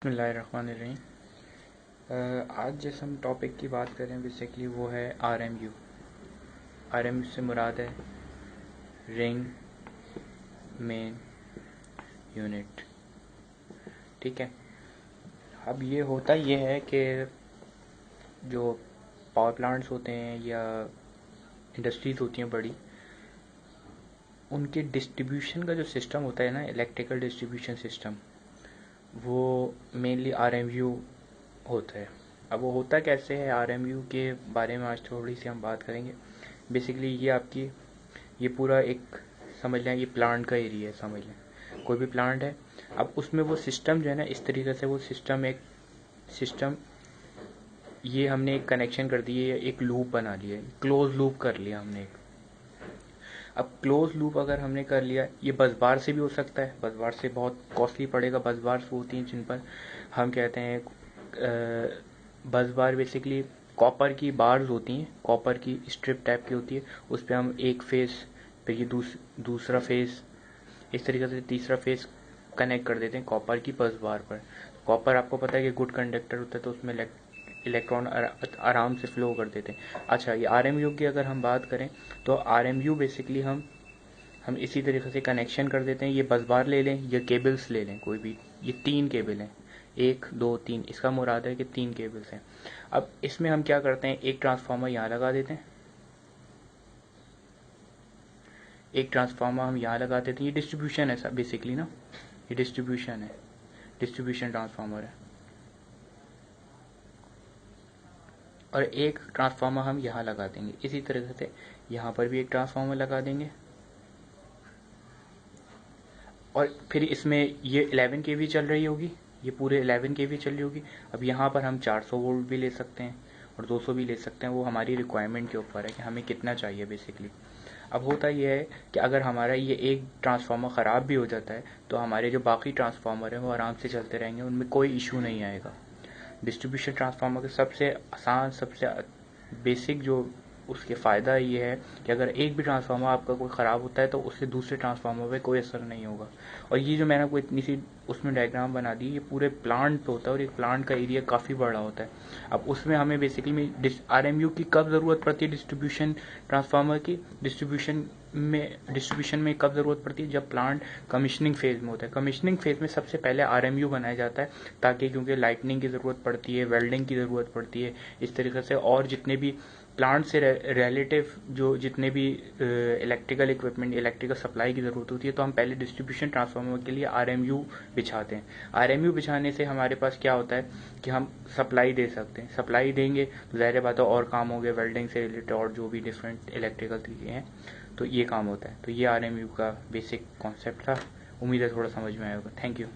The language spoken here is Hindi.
बिस्मिल्लाहिर्रहमानिर्रहीम। आज जिस हम टॉपिक की बात करें बेसिकली वो है RMU। RMU से मुराद है रिंग मेन यूनिट। ठीक है। अब ये होता ये है कि जो पावर प्लांट्स होते हैं या इंडस्ट्रीज होती हैं बड़ी, उनके डिस्ट्रीब्यूशन का जो सिस्टम होता है ना, इलेक्ट्रिकल डिस्ट्रीब्यूशन सिस्टम, वो मेनली RMU होता है। अब वो होता कैसे है, RMU के बारे में आज थोड़ी सी हम बात करेंगे। बेसिकली ये पूरा एक समझ लें, ये प्लांट का एरिया है। समझ लें कोई भी प्लांट है, अब उसमें वो सिस्टम जो है ना, इस तरीके से वो सिस्टम ये हमने एक कनेक्शन कर दिए, एक लूप बना लिया, क्लोज लूप कर लिया हमने एक। अब क्लोज लूप अगर हमने कर लिया, ये बस बार से भी हो सकता है। बस बार से बहुत कॉस्टली पड़ेगा। बस बार होती हैं जिन पर हम कहते हैं बस बार बेसिकली कॉपर की बार्स होती हैं, कॉपर की स्ट्रिप टाइप की होती है। उस पर हम एक फेस, फिर ये दूसरा फेस, इस तरीके से तीसरा फेस कनेक्ट कर देते हैं कॉपर की बस बार पर। कॉपर आपको पता है कि गुड कंडक्टर होता है, तो उसमें इलेक्ट्रॉन आराम से फ्लो कर देते हैं। अच्छा, ये RMU की अगर हम बात करें तो RMU बेसिकली हम इसी तरीके से कनेक्शन कर देते हैं। ये बस बार ले लें, ये केबल्स ले लें कोई भी, ये 3 केबल हैं, 1 2 3, इसका मुराद है कि 3 केबल्स हैं। अब इसमें हम क्या करते हैं, एक ट्रांसफार्मर यहाँ लगा देते हैं, एक ट्रांसफार्मर हम यहाँ लगा देते हैं। ये डिस्ट्रीब्यूशन है सब बेसिकली ना, ये डिस्ट्रीब्यूशन है, डिस्ट्रीब्यूशन ट्रांसफार्मर है। और एक ट्रांसफार्मर हम यहाँ लगा देंगे। इसी तरीके से यहाँ पर भी एक ट्रांसफार्मर लगा देंगे। और फिर इसमें ये 11 kV चल रही होगी, ये पूरे 11 kV चल रही होगी। अब यहाँ पर हम 400 वोल्ट भी ले सकते हैं और 200 भी ले सकते हैं। वो हमारी रिक्वायरमेंट के ऊपर है कि हमें कितना चाहिए बेसिकली। अब होता ये है कि अगर हमारा ये एक ट्रांसफार्मर ख़राब भी हो जाता है तो हमारे जो बाकी ट्रांसफार्मर हैं वो आराम से चलते रहेंगे, उनमें कोई इशू नहीं आएगा। डिस्ट्रीब्यूशन ट्रांसफार्मर के सबसे आसान, सबसे बेसिक जो उसके फ़ायदा ये है कि अगर एक भी ट्रांसफार्मर आपका कोई ख़राब होता है तो उससे दूसरे ट्रांसफार्मर पे कोई असर नहीं होगा। और ये जो मैंने आपको इतनी सी उसमें डायग्राम बना दी, ये पूरे प्लांट पे होता है और एक प्लांट का एरिया काफ़ी बड़ा होता है। अब उसमें हमें बेसिकली RMU की कब ज़रूरत पड़ती है, डिस्ट्रीब्यूशन ट्रांसफार्मर की डिस्ट्रीब्यूशन में कब ज़रूरत पड़ती है, जब प्लांट कमिश्निंग फेज में होता है। कमिश्निंग फेज में सबसे पहले RMU बनाया जाता है, ताकि क्योंकि लाइटनिंग की ज़रूरत पड़ती है, वेल्डिंग की ज़रूरत पड़ती है, इस तरीके से और जितने भी प्लांट से रिलेटिव जो जितने भी इलेक्ट्रिकल इक्विपमेंट, इलेक्ट्रिकल सप्लाई की ज़रूरत होती है, तो हम पहले डिस्ट्रीब्यूशन ट्रांसफार्मर के लिए RMU बिछाते हैं। RMU बिछाने से हमारे पास क्या होता है कि हम सप्लाई दे सकते हैं। सप्लाई देंगे तो ज़ाहिर बात है और काम हो गए, वेल्डिंग से रिलेटेड और जो भी डिफरेंट इलेक्ट्रिकल तरीके हैं, तो ये काम होता है। तो ये RMU का बेसिक कॉन्सेप्ट था। उम्मीद है थोड़ा समझ में आया होगा। Thank you.